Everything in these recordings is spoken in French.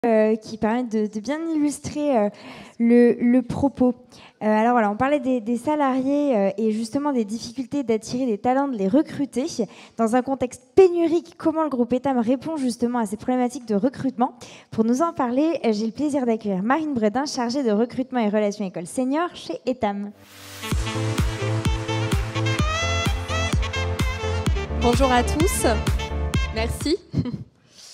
qui permettent de bien illustrer le propos. Alors voilà, on parlait des salariés et justement des difficultés d'attirer des talents, de les recruter. Dans un contexte pénurique, comment le groupe Etam répond justement à ces problématiques de recrutement? Pour nous en parler, j'ai le plaisir d'accueillir Marine Bredin, chargée de recrutement et relations école senior chez Etam. Bonjour à tous, merci.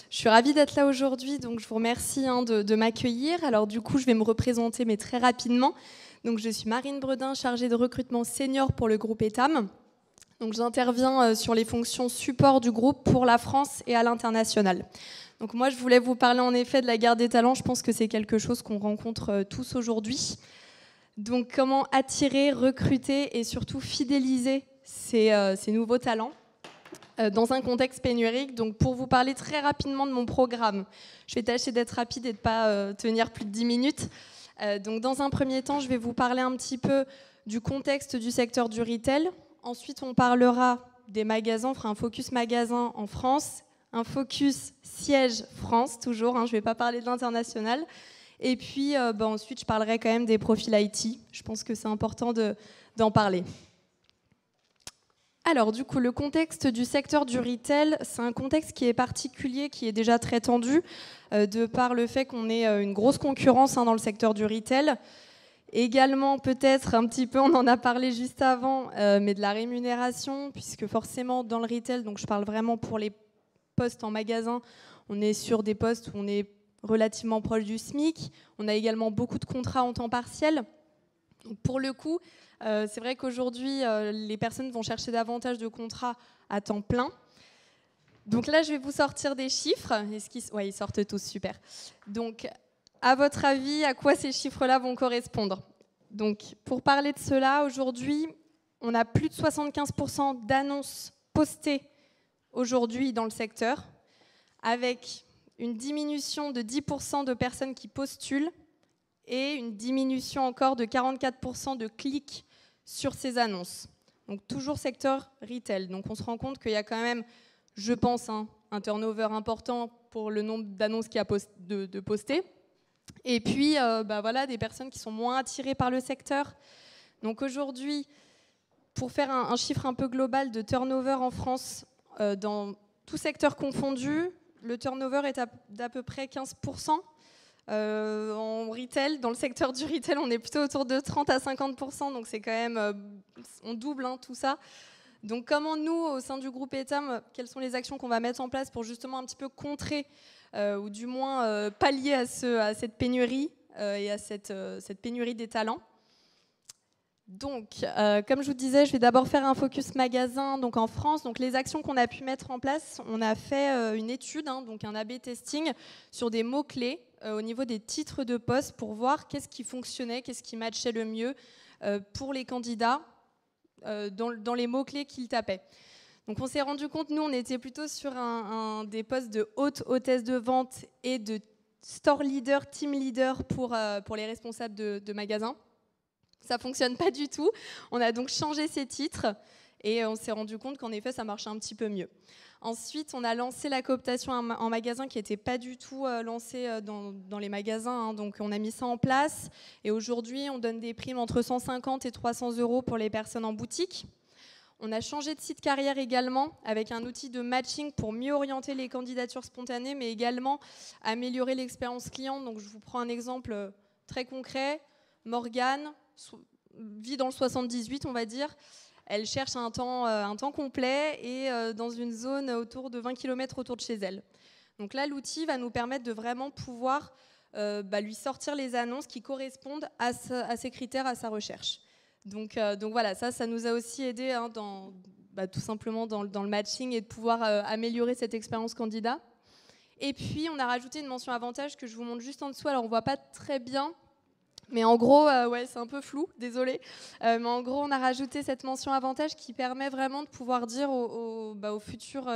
Je suis ravie d'être là aujourd'hui, donc je vous remercie de m'accueillir. Alors du coup, je vais me représenter, mais très rapidement. Donc je suis Marine Bredin, chargée de recrutement senior pour le groupe Etam. Donc j'interviens sur les fonctions support du groupe pour la France et à l'international. Donc moi, je voulais vous parler en effet de la guerre des talents. Je pense que c'est quelque chose qu'on rencontre tous aujourd'hui. Donc comment attirer, recruter et surtout fidéliser ces nouveaux talents dans un contexte pénurique. Donc pour vous parler très rapidement de mon programme, je vais tâcher d'être rapide et de ne pas tenir plus de 10 minutes. Donc dans un premier temps, je vais vous parler un petit peu du contexte du secteur du retail. Ensuite, on parlera des magasins, on fera un focus magasin en France, un focus siège France, toujours, je ne vais pas parler de l'international. Et puis ensuite, je parlerai quand même des profils IT. Je pense que c'est important d'en parler. Alors du coup, le contexte du secteur du retail, c'est un contexte qui est particulier, qui est déjà très tendu, de par le fait qu'on ait une grosse concurrence dans le secteur du retail. Également, peut-être un petit peu, on en a parlé juste avant, mais de la rémunération, puisque forcément dans le retail, donc je parle vraiment pour les postes en magasin, on est sur des postes où on est relativement proche du SMIC. On a également beaucoup de contrats en temps partiel. Donc pour le coup, c'est vrai qu'aujourd'hui, les personnes vont chercher davantage de contrats à temps plein. Donc là, je vais vous sortir des chiffres. Ouais, ils sortent tous, super. Donc, à votre avis, à quoi ces chiffres-là vont correspondre? Donc, pour parler de cela, aujourd'hui, on a plus de 75% d'annonces postées aujourd'hui dans le secteur, avec une diminution de 10% de personnes qui postulent et une diminution encore de 44% de clics sur ces annonces. Donc toujours secteur retail. Donc on se rend compte qu'il y a quand même, je pense, un turnover important pour le nombre d'annonces qu'il y a de postées. Et puis voilà, des personnes qui sont moins attirées par le secteur. Donc aujourd'hui, pour faire un chiffre un peu global de turnover en France, dans tout secteur confondu, le turnover est d'à peu près 15%. En retail, dans le secteur du retail, on est plutôt autour de 30 à 50%, donc c'est quand même, on double tout ça. Donc comment nous, au sein du groupe Etam, quelles sont les actions qu'on va mettre en place pour justement un petit peu contrer, ou du moins pallier à cette pénurie et à cette pénurie des talents? Donc, comme je vous disais, je vais d'abord faire un focus magasin donc en France. Donc, les actions qu'on a pu mettre en place, on a fait une étude, donc un A/B testing sur des mots-clés au niveau des titres de poste pour voir qu'est-ce qui fonctionnait, qu'est-ce qui matchait le mieux pour les candidats dans les mots-clés qu'ils tapaient. Donc, on s'est rendu compte, nous, on était plutôt sur des postes de hôtesse de vente et de store leader, team leader pour les responsables de magasins. Ça ne fonctionne pas du tout. On a donc changé ces titres et on s'est rendu compte qu'en effet, ça marchait un petit peu mieux. Ensuite, on a lancé la cooptation en magasin qui n'était pas du tout lancée dans les magasins. Donc, on a mis ça en place. Et aujourd'hui, on donne des primes entre 150 et 300 € pour les personnes en boutique. On a changé de site carrière également avec un outil de matching pour mieux orienter les candidatures spontanées, mais également améliorer l'expérience client. Donc, je vous prends un exemple très concret. Morgane vit dans le 78, on va dire. Elle cherche un temps complet et dans une zone autour de 20 km autour de chez elle. Donc là, l'outil va nous permettre de vraiment pouvoir lui sortir les annonces qui correspondent à ses critères, à sa recherche. Donc voilà, ça nous a aussi aidé tout simplement dans le matching et de pouvoir améliorer cette expérience candidat. Et puis, on a rajouté une mention avantage que je vous montre juste en dessous. Alors, on ne voit pas très bien. Mais en gros, ouais, c'est un peu flou, désolé. Mais en gros, on a rajouté cette mention avantage qui permet vraiment de pouvoir dire aux futurs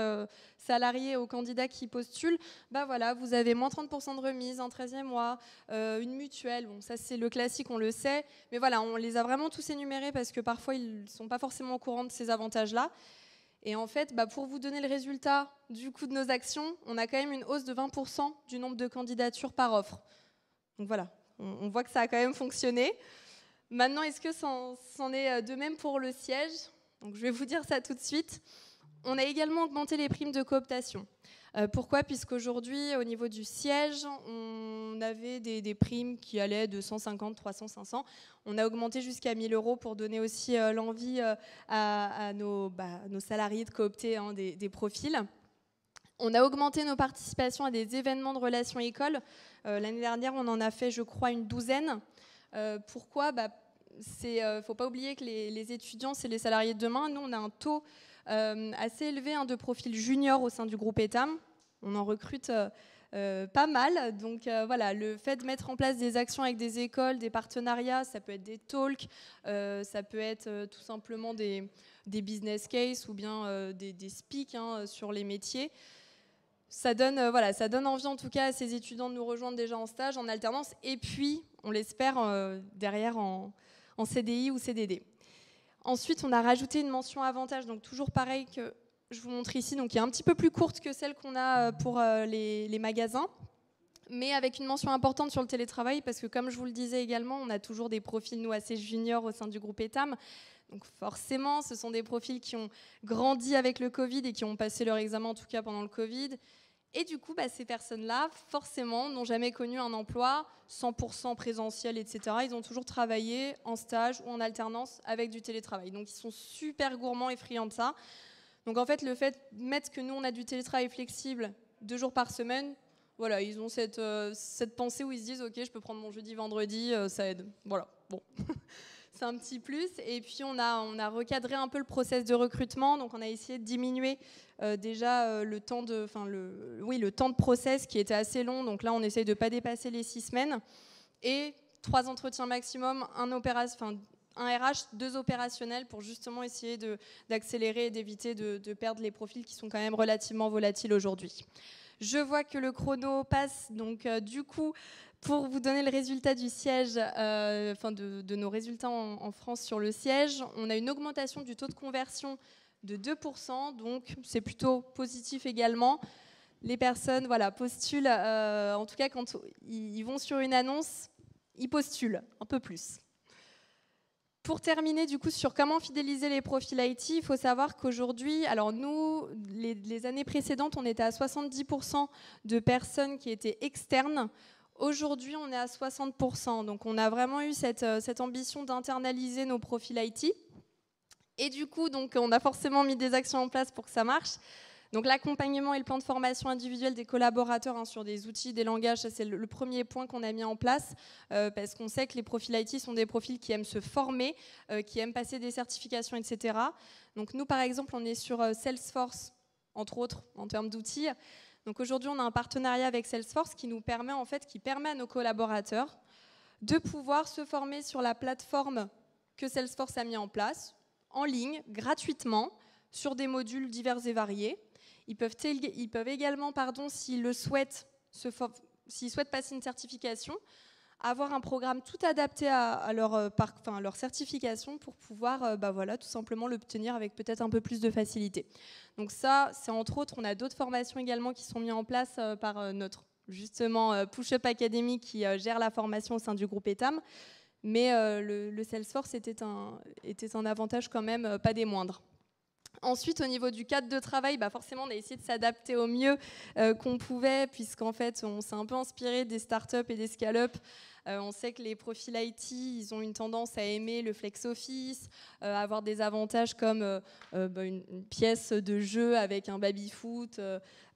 salariés, aux candidats qui postulent, voilà, vous avez moins 30% de remise, un 13e mois, une mutuelle. Bon, ça, c'est le classique, on le sait. Mais voilà, on les a vraiment tous énumérés parce que parfois, ils ne sont pas forcément au courant de ces avantages-là. Et en fait, pour vous donner le résultat du coup de nos actions, on a quand même une hausse de 20% du nombre de candidatures par offre. Donc voilà, on voit que ça a quand même fonctionné. Maintenant, est-ce que c'en est de même pour le siège? Donc je vais vous dire ça tout de suite. On a également augmenté les primes de cooptation. Pourquoi? Puisqu'aujourd'hui, au niveau du siège, on avait des primes qui allaient de 150, 300, 500. On a augmenté jusqu'à 1 000 € pour donner aussi l'envie à nos salariés de coopter des profils. On a augmenté nos participations à des événements de relations écoles. L'année dernière, on en a fait, je crois, une douzaine. Pourquoi? Faut pas oublier que les étudiants, c'est les salariés de demain. Nous, on a un taux assez élevé de profils juniors au sein du groupe ETAM. On en recrute pas mal. Donc voilà, le fait de mettre en place des actions avec des écoles, des partenariats, ça peut être des talks, ça peut être tout simplement des business cases ou bien des speaks sur les métiers. Ça donne envie en tout cas à ces étudiants de nous rejoindre déjà en stage, en alternance, et puis on l'espère derrière en CDI ou CDD. Ensuite, on a rajouté une mention avantage, donc toujours pareil que je vous montre ici, donc qui est un petit peu plus courte que celle qu'on a pour les magasins, mais avec une mention importante sur le télétravail, parce que comme je vous le disais également, on a toujours des profils, nous, assez juniors au sein du groupe ETAM. Donc forcément, ce sont des profils qui ont grandi avec le Covid et qui ont passé leur examen, en tout cas pendant le Covid. Et du coup, ces personnes-là, forcément, n'ont jamais connu un emploi 100% présentiel, etc. Ils ont toujours travaillé en stage ou en alternance avec du télétravail. Donc, ils sont super gourmands et friands de ça. Donc, en fait, le fait de mettre que nous, on a du télétravail flexible 2 jours par semaine, voilà, ils ont cette pensée où ils se disent « Ok, je peux prendre mon jeudi, vendredi, ça aide. » Voilà, bon. C'est un petit plus. Et puis, on a recadré un peu le process de recrutement. Donc, on a essayé de diminuer déjà le temps de process qui était assez long. Donc là, on essaye de ne pas dépasser les 6 semaines. Et 3 entretiens maximum, un RH, 2 opérationnels pour justement essayer d'accélérer et d'éviter de perdre les profils qui sont quand même relativement volatiles aujourd'hui. Je vois que le chrono passe, donc du coup, pour vous donner le résultat du siège, de nos résultats en France sur le siège, on a une augmentation du taux de conversion de 2%, donc c'est plutôt positif également. Les personnes postulent, en tout cas quand ils vont sur une annonce, ils postulent un peu plus. Pour terminer du coup sur comment fidéliser les profils IT, il faut savoir qu'aujourd'hui, alors nous, les années précédentes, on était à 70% de personnes qui étaient externes. Aujourd'hui, on est à 60%. Donc on a vraiment eu cette ambition d'internaliser nos profils IT. Et du coup, on a forcément mis des actions en place pour que ça marche. Donc l'accompagnement et le plan de formation individuel des collaborateurs sur des outils, des langages, ça c'est le premier point qu'on a mis en place parce qu'on sait que les profils IT sont des profils qui aiment se former, qui aiment passer des certifications, etc. Donc nous, par exemple, on est sur Salesforce, entre autres, en termes d'outils. Donc aujourd'hui, on a un partenariat avec Salesforce qui permet à nos collaborateurs de pouvoir se former sur la plateforme que Salesforce a mis en place, en ligne, gratuitement, sur des modules divers et variés. Ils peuvent également, s'ils le souhaitent, s'ils souhaitent passer une certification, avoir un programme tout adapté à leur certification pour pouvoir tout simplement l'obtenir avec peut-être un peu plus de facilité. Donc ça, c'est entre autres, on a d'autres formations également qui sont mises en place par notre justement Push-Up Academy qui gère la formation au sein du groupe ETAM. Mais le Salesforce était un avantage quand même pas des moindres. Ensuite, au niveau du cadre de travail, forcément, on a essayé de s'adapter au mieux qu'on pouvait, puisqu'en fait, on s'est un peu inspiré des startups et des scale-up. On sait que les profils IT, ils ont une tendance à aimer le flex office, avoir des avantages comme une pièce de jeu avec un baby-foot.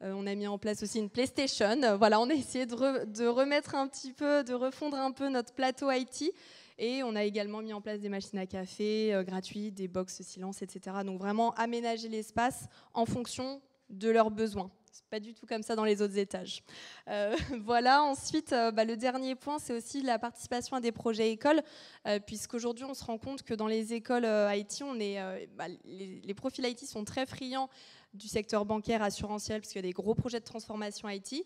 On a mis en place aussi une PlayStation. Voilà, on a essayé de remettre un petit peu, de refondre un peu notre plateau IT. Et on a également mis en place des machines à café gratuites, des box silence, etc. Donc vraiment aménager l'espace en fonction de leurs besoins. C'est pas du tout comme ça dans les autres étages. Voilà. Ensuite, le dernier point, c'est aussi la participation à des projets écoles, puisqu'aujourd'hui, on se rend compte que dans les écoles IT, les profils IT sont très friands du secteur bancaire, assurantiel, parce qu'il y a des gros projets de transformation IT.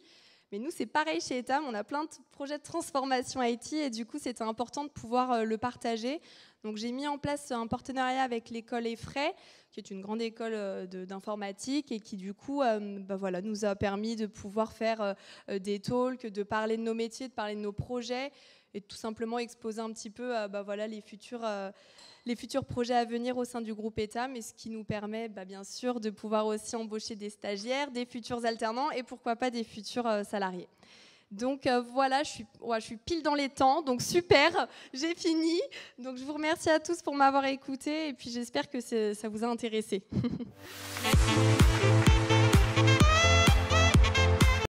Mais nous, c'est pareil chez ETAM, on a plein de projets de transformation IT et du coup, c'était important de pouvoir le partager. Donc j'ai mis en place un partenariat avec l'école Effray, qui est une grande école d'informatique et qui du coup voilà, nous a permis de pouvoir faire des talks, de parler de nos métiers, de parler de nos projets et tout simplement exposer un petit peu voilà, les futurs projets à venir au sein du groupe ETA, mais ce qui nous permet bien sûr de pouvoir aussi embaucher des stagiaires, des futurs alternants et pourquoi pas des futurs salariés. Donc voilà, je suis pile dans les temps, donc super, j'ai fini. Donc je vous remercie à tous pour m'avoir écouté et puis j'espère que ça vous a intéressé.